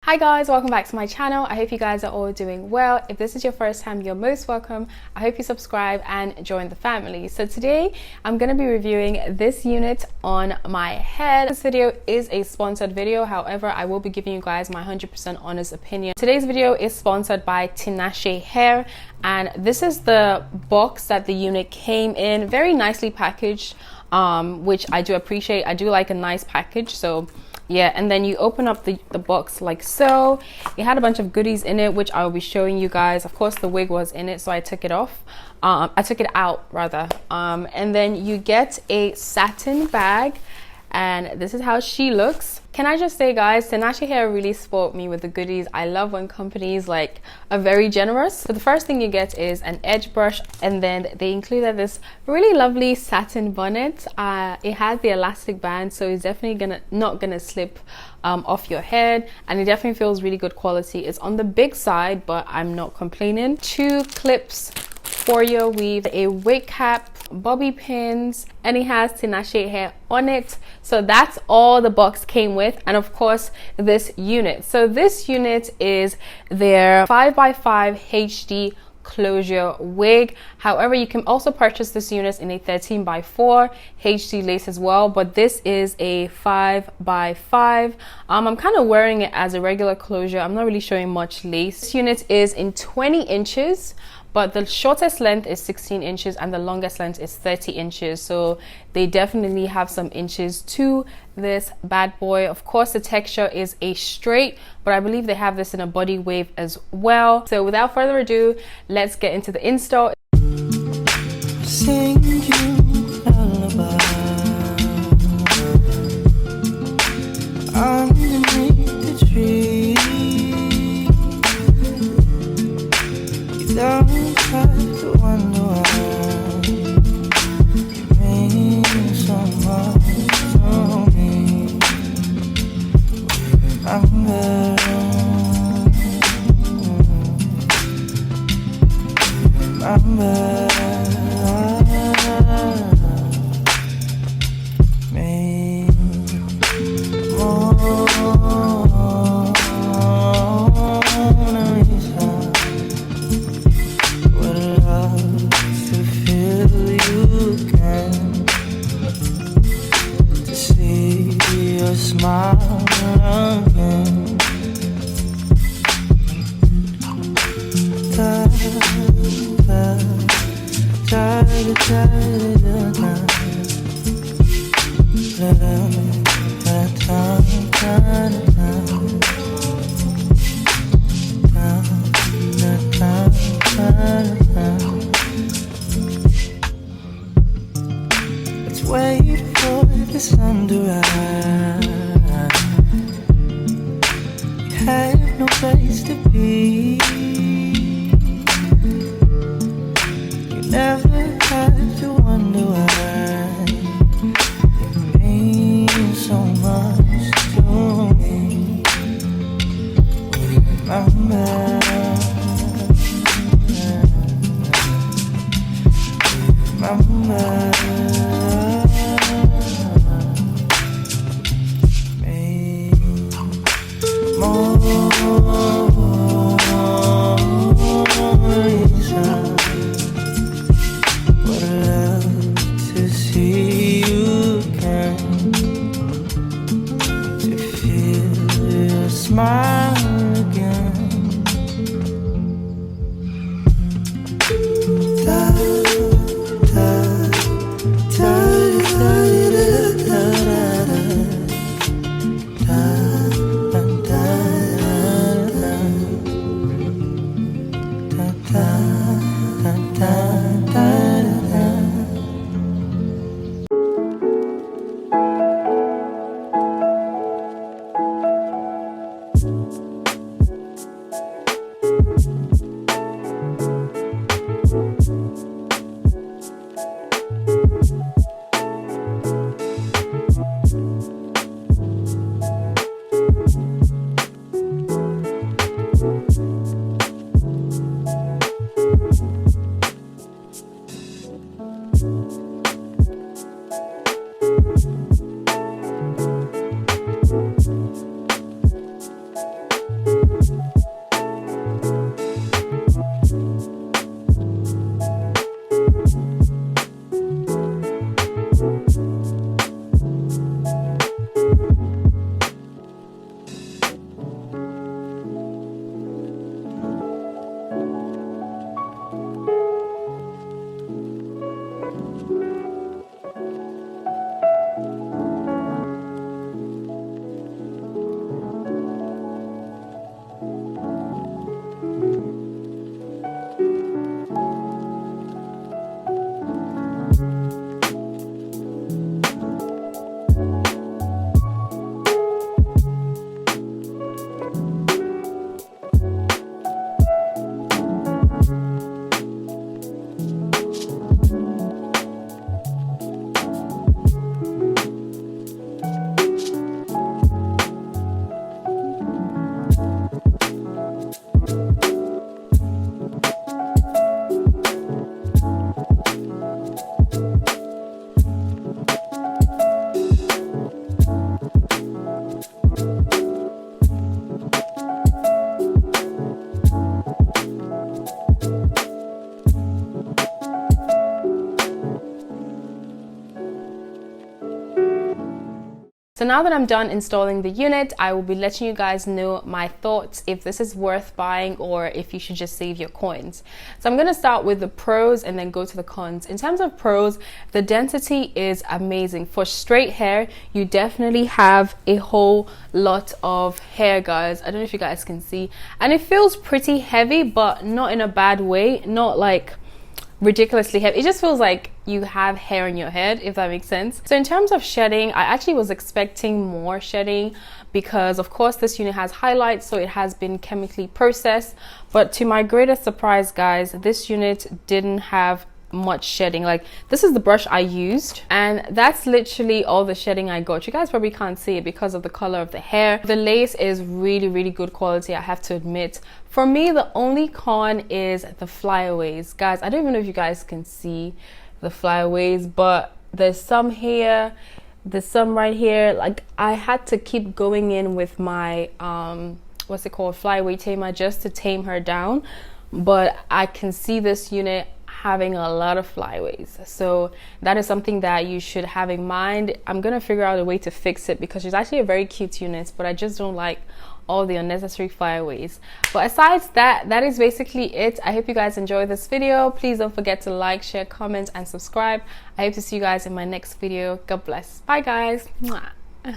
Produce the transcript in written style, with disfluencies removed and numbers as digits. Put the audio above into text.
Hi guys, welcome back to my channel. I hope you guys are all doing well. If this is your first time, you're most welcome. I hope you subscribe and join the family. So today I'm going to be reviewing this unit on my head. This video is a sponsored video. However, I will be giving you guys my 100% honest opinion. Today's video is sponsored by Tinashe Hair, and this is the box that the unit came in, very nicely packaged, which I do appreciate. I do like a nice package. So yeah, and then you open up the box like so. It had a bunch of goodies in it, which I will be showing you guys. Of course, the wig was in it, so I took it off. I took it out rather. And then you get a satin bag, and this is how she looks. Can I just say, guys, Tinashe Hair really spoiled me with the goodies. I love when companies like are very generous. So the first thing you get is an edge brush, and then they included this really lovely satin bonnet. It has the elastic band, so it's definitely not gonna slip off your head, and it definitely feels really good quality. It's on the big side, but I'm not complaining. 2 clips for your weave, a wig cap, bobby pins, and it has Tinashe Hair on it. So that's all the box came with, and of course this unit. So this unit is their 5x5 HD closure wig. However, you can also purchase this unit in a 13x4 HD lace as well, but this is a 5x5. I'm kind of wearing it as a regular closure. I'm not really showing much lace. This unit is in 20 inches, but the shortest length is 16 inches and the longest length is 30 inches. So they definitely have some inches to this bad boy. Of course, the texture is a straight, but I believe they have this in a body wave as well. So without further ado, let's get into the install. Sing you a lullaby underneath the tree. You don't have to wonder why it means so much to me. Remember me more. Smile again. Da, da, da, da, da, da, let's wait for the sun to rise. Have no place to be. You never have to wonder why it means so much to me. Remember me more. Would love to see you again, to feel your smile again. Da, da, da, da, da, da, da, da. So now that I'm done installing the unit, I will be letting you guys know my thoughts, if this is worth buying or if you should just save your coins. So I'm going to start with the pros and then go to the cons. In terms of pros, the density is amazing. For straight hair, you definitely have a whole lot of hair, guys. I don't know if you guys can see. And it feels pretty heavy, but not in a bad way. Not like ridiculously heavy. It just feels like you have hair in your head, if that makes sense. So in terms of shedding, I actually was expecting more shedding because of course this unit has highlights, so it has been chemically processed, but to my greatest surprise, guys, this unit didn't have much shedding. Like, this is the brush I used and that's literally all the shedding I got. You guys probably can't see it because of the color of the hair. The lace is really good quality, I have to admit. For me, the only con is the flyaways. Guys, I don't even know if you guys can see the flyaways, but there's some here, there's some right here. Like, I had to keep going in with my what's it called, flyaway tamer, just to tame her down. But I can see this unit having a lot of flyaways, so that is something that you should have in mind. I'm gonna figure out a way to fix it because she's actually a very cute unit, but I just don't like all the unnecessary flyaways. But aside that, that is basically it. I hope you guys enjoyed this video. Please don't forget to like, share, comment and subscribe. I hope to see you guys in my next video. God bless. Bye guys. Mwah.